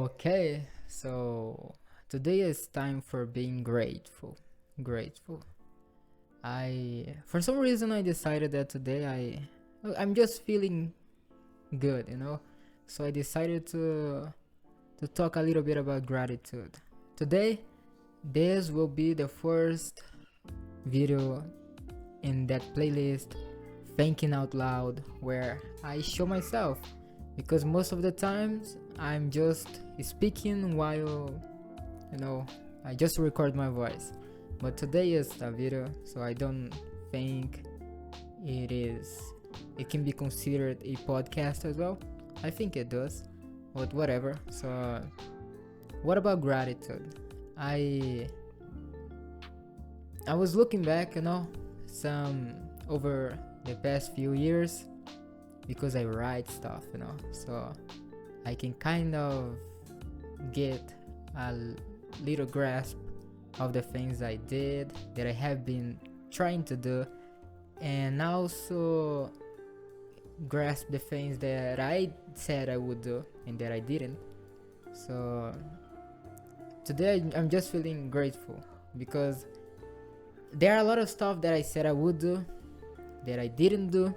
Okay, so today is time for being grateful. Grateful. For some reason I decided that today I'm just feeling good, you know. So I decided to talk a little bit about gratitude. Today, this will be the first video in that playlist, thinking out loud, where I show myself, because most of the times I'm just speaking while, you know, I just record my voice. But today is a video, so I don't think it can be considered a podcast as well. I think it does, but whatever. So what about gratitude? I was looking back, some over the past few years, because I write stuff, so I can kind of get a little grasp of the things I did, that I have been trying to do, and also grasp the things that I said I would do and that I didn't. So today I'm just feeling grateful, because there are a lot of stuff that I said I would do that I didn't do,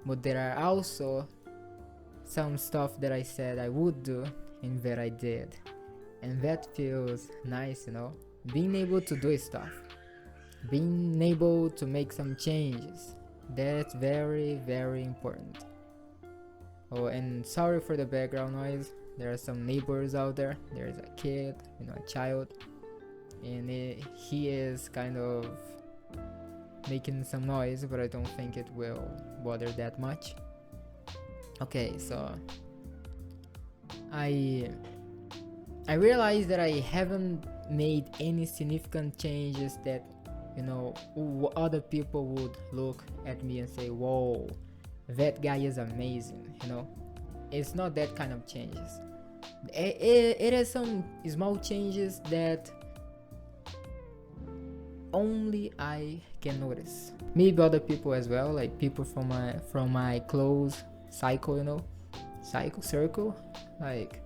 but there are also some stuff that I said I would do and that I did, and that feels nice, being able to do stuff, being able to make some changes. That's very, very important. Oh, and sorry for the background noise. There are some neighbors out there. There's a kid, a child, and he is kind of making some noise, but I don't think it will bother that much. Okay, so I realized that I haven't made any significant changes that, other people would look at me and say, whoa, that guy is amazing. It's not that kind of changes. It is some small changes that only I can notice. Maybe other people as well, like people from my close circle, circle, like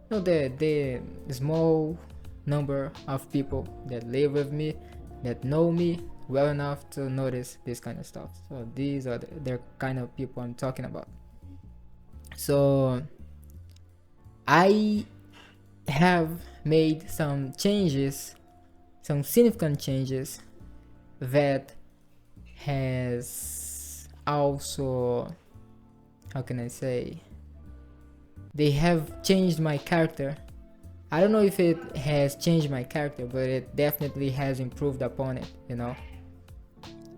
the small number of people that live with me, that know me well enough to notice this kind of stuff. So these are the kind of people I'm talking about. So I have made some changes, some significant changes, that has also, how can I say, they have changed my character. I don't know if it has changed my character, but it definitely has improved upon it,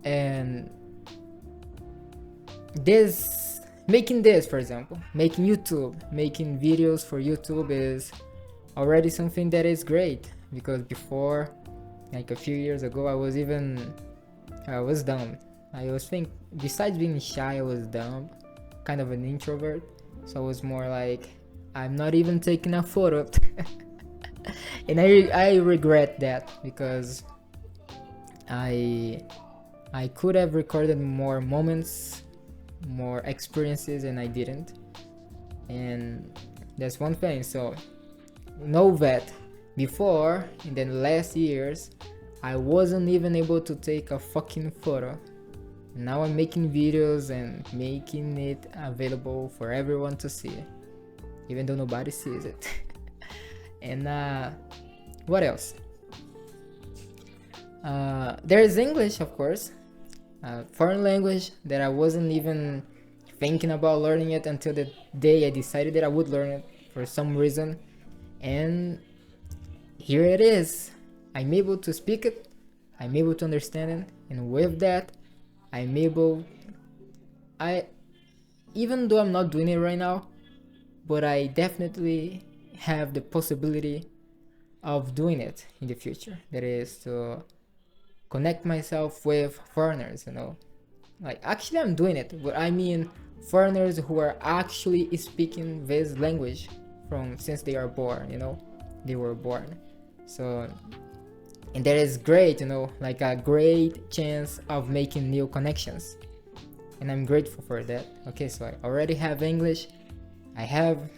and making this, for example, making videos for YouTube is already something that is great, because before, like a few years ago, I was dumb. Besides being shy, I was dumb, kind of an introvert. So I was more like, I'm not even taking a photo. And I regret that, because I could have recorded more moments, more experiences, and I didn't. And that's one thing. So know that before, in the last years, I wasn't even able to take a fucking photo. Now I'm making videos and making it available for everyone to see, even though nobody sees it. And what else? There is English, of course, foreign language that I wasn't even thinking about learning it until the day I decided that I would learn it for some reason. And here it is. I'm able to speak it, I'm able to understand it, and with that, even though I'm not doing it right now, but I definitely have the possibility of doing it in the future. That is to connect myself with foreigners, like, actually I'm doing it, but I mean foreigners who are actually speaking this language since they are born, they were born. So, and that is great, like a great chance of making new connections, and I'm grateful for that. Okay, so I already have English, I have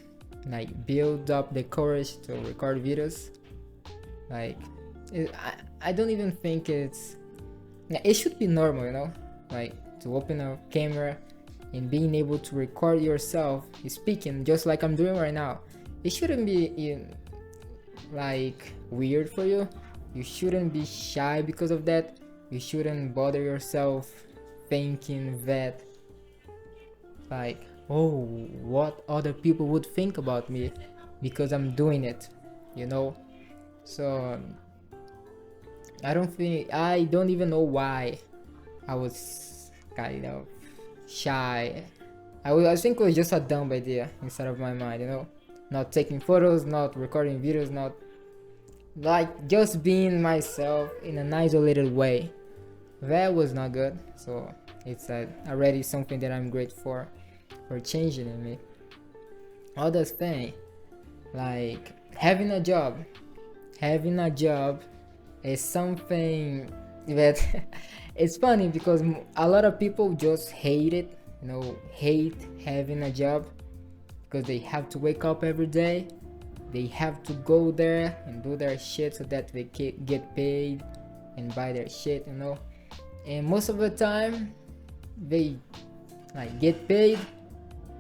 like build up the courage to record videos. Like I don't even think it should be normal, like to open a camera and being able to record yourself speaking just like I'm doing right now. It shouldn't be like weird for you. You shouldn't be shy because of that. You shouldn't bother yourself thinking that like, oh, what other people would think about me because I'm doing it, you know. So I don't even know why I was kind of shy. I think it was just a dumb idea inside of my mind, not taking photos, not recording videos, not like just being myself in an isolated way. That was not good. So it's already something that I'm grateful for changing in me. Other thing, like having a job is something that it's funny because a lot of people just hate it, hate having a job because they have to wake up every day, they have to go there and do their shit so that they get paid and buy their shit, and most of the time they like get paid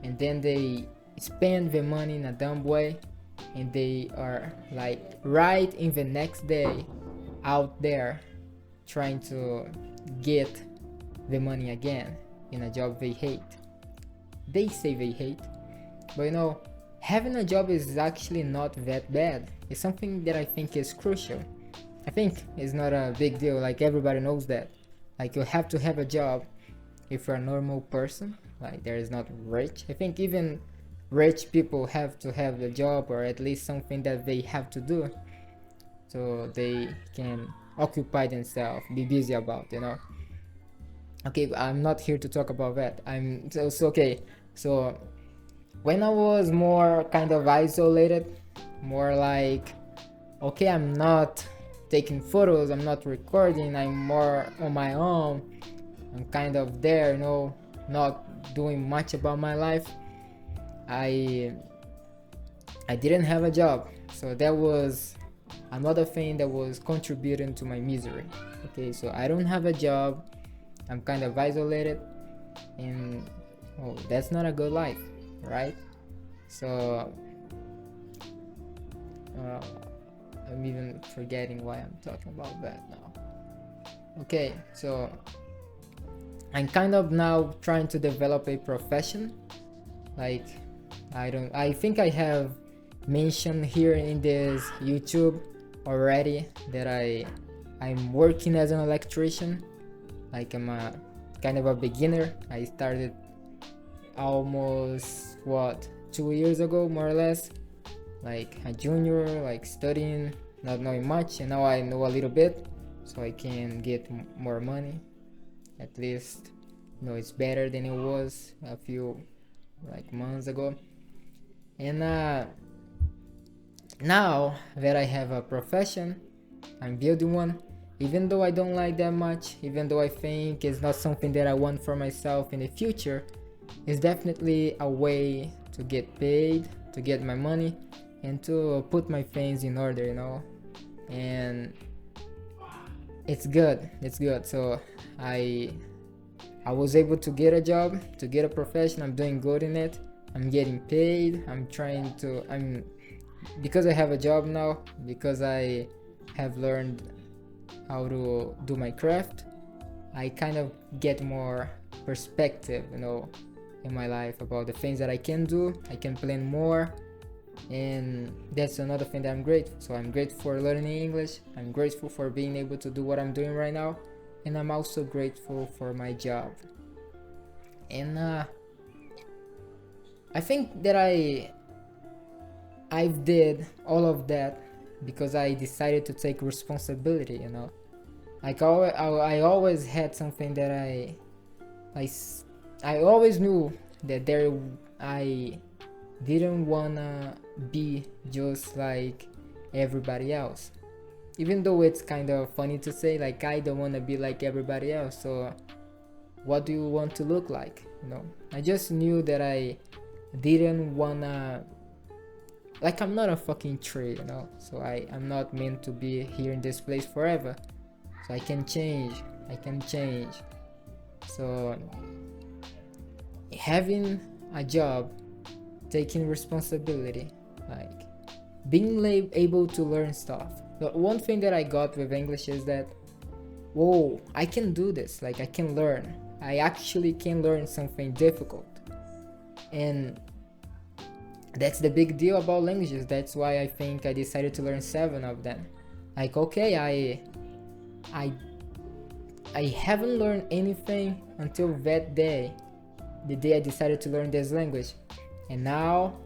and then they spend the money in a dumb way, and they are like right in the next day out there trying to get the money again in a job they hate. They say they hate, but having a job is actually not that bad. It's something that I think is crucial. I think it's not a big deal, like everybody knows that. Like you have to have a job if you're a normal person, like there is not rich. I think even rich people have to have a job or at least something that they have to do so they can occupy themselves, be busy about, Okay, I'm not here to talk about that. Okay. So when I was more kind of isolated, more like, okay, I'm not taking photos, I'm not recording, I'm more on my own, I'm kind of there, not doing much about my life. I didn't have a job, so that was another thing that was contributing to my misery. Okay, so I don't have a job, I'm kind of isolated, and that's not a good life, right? So I'm even forgetting why I'm talking about that now. Okay, so I'm kind of now trying to develop a profession. Like I think I have mentioned here in this YouTube already that I'm working as an electrician. Like I'm a kind of a beginner. I started almost 2 years ago, more or less, like a junior, like studying, not knowing much, and now I know a little bit, so I can get more money. At least it's better than it was a few like months ago. And now that I have a profession, I'm building one, even though I don't like that much, even though I think it's not something that I want for myself in the future. It's definitely a way to get paid, to get my money, and to put my things in order, and it's good. So I was able to get a job, to get a profession. I'm doing good in it. I'm getting paid. Because I have a job now, because I have learned how to do my craft, I kind of get more perspective, in my life about the things that I can do. I can plan more, and that's another thing that I'm grateful. So I'm grateful for learning English. I'm grateful for being able to do what I'm doing right now, and I'm also grateful for my job. And I think that I did all of that because I decided to take responsibility, like I always had something that I always knew that I didn't wanna be just like everybody else. Even though it's kind of funny to say, like, I don't wanna be like everybody else. So what do you want to look like? I just knew that I didn't wanna like I'm not a fucking tree, you know. So I'm not meant to be here in this place forever. So I can change. I can change. So having a job, taking responsibility, like being able to learn stuff. The one thing that I got with English is that, whoa, I can do this. Like I can learn. I actually can learn something difficult. And that's the big deal about languages. That's why I think I decided to learn 7 of them. Like, okay, I haven't learned anything until that day, the day I decided to learn this language. And now,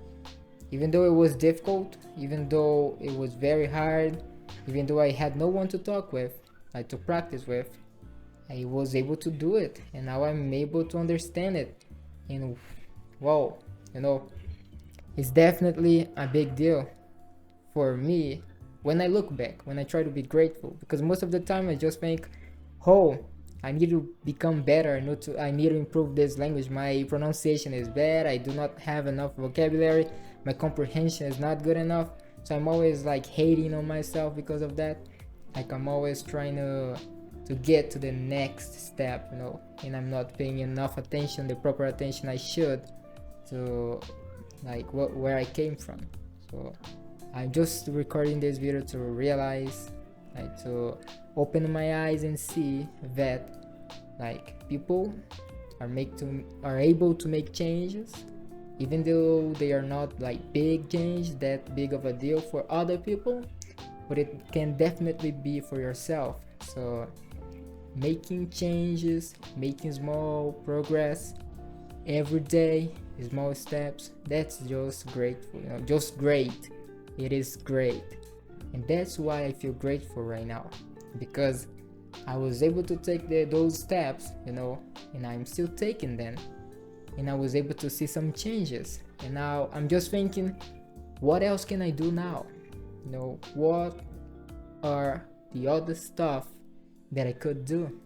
even though it was difficult, even though it was very hard, even though I had no one to talk with, like to practice with, I was able to do it. And now I'm able to understand it. And wow, you know, it's definitely a big deal for me when I look back, when I try to be grateful, because most of the time I just think, oh, I need to become better. I need to improve this language. My pronunciation is bad. I do not have enough vocabulary. My comprehension is not good enough. So I'm always like hating on myself because of that. Like I'm always trying to get to the next step, you know, and I'm not paying enough attention, the proper attention I should, to like where I came from. So I'm just recording this video to realize, like to open my eyes and see that like people are able to make changes, even though they are not like big change, that big of a deal for other people, but it can definitely be for yourself. So making changes, making small progress every day, small steps, that's just grateful, you know, just great. It is great. And that's why I feel grateful right now, because I was able to take those steps, you know, and I'm still taking them, and I was able to see some changes. And now I'm just thinking, what else can I do now? You know, what are the other stuff that I could do?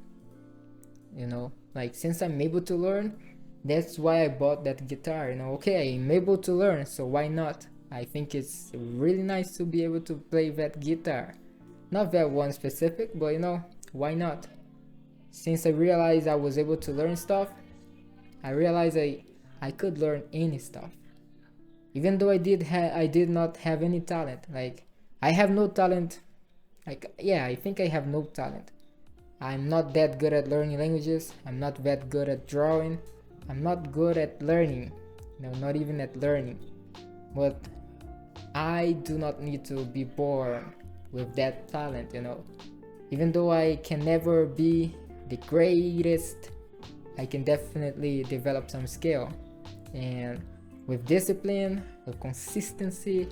You know, like since I'm able to learn, that's why I bought that guitar. You know, okay, I'm able to learn, so why not? I think it's really nice to be able to play that guitar. Not that one specific, but you know, why not? Since I realized I was able to learn stuff, I realized I could learn any stuff. Even though I did not have any talent. Like I have no talent. Like yeah, I think I have no talent. I'm not that good at learning languages. I'm not that good at drawing. I'm not good at learning. No, not even at learning. But I do not need to be born with that talent, you know. Even though I can never be the greatest, I can definitely develop some skill. And with discipline, with consistency,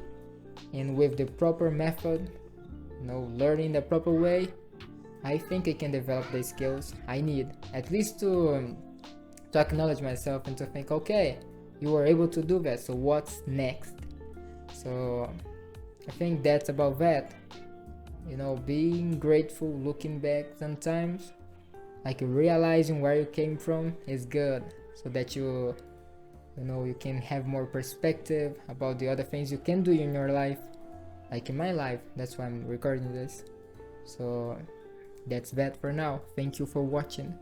and with the proper method, you know, learning the proper way, I think I can develop the skills I need, at least to acknowledge myself and to think, okay, you were able to do that, so what's next? So I think that's about that. You know, being grateful, looking back sometimes, like realizing where you came from is good, so that you know, you can have more perspective about the other things you can do in your life. Like in my life, that's why I'm recording this. So that's that for now. Thank you for watching.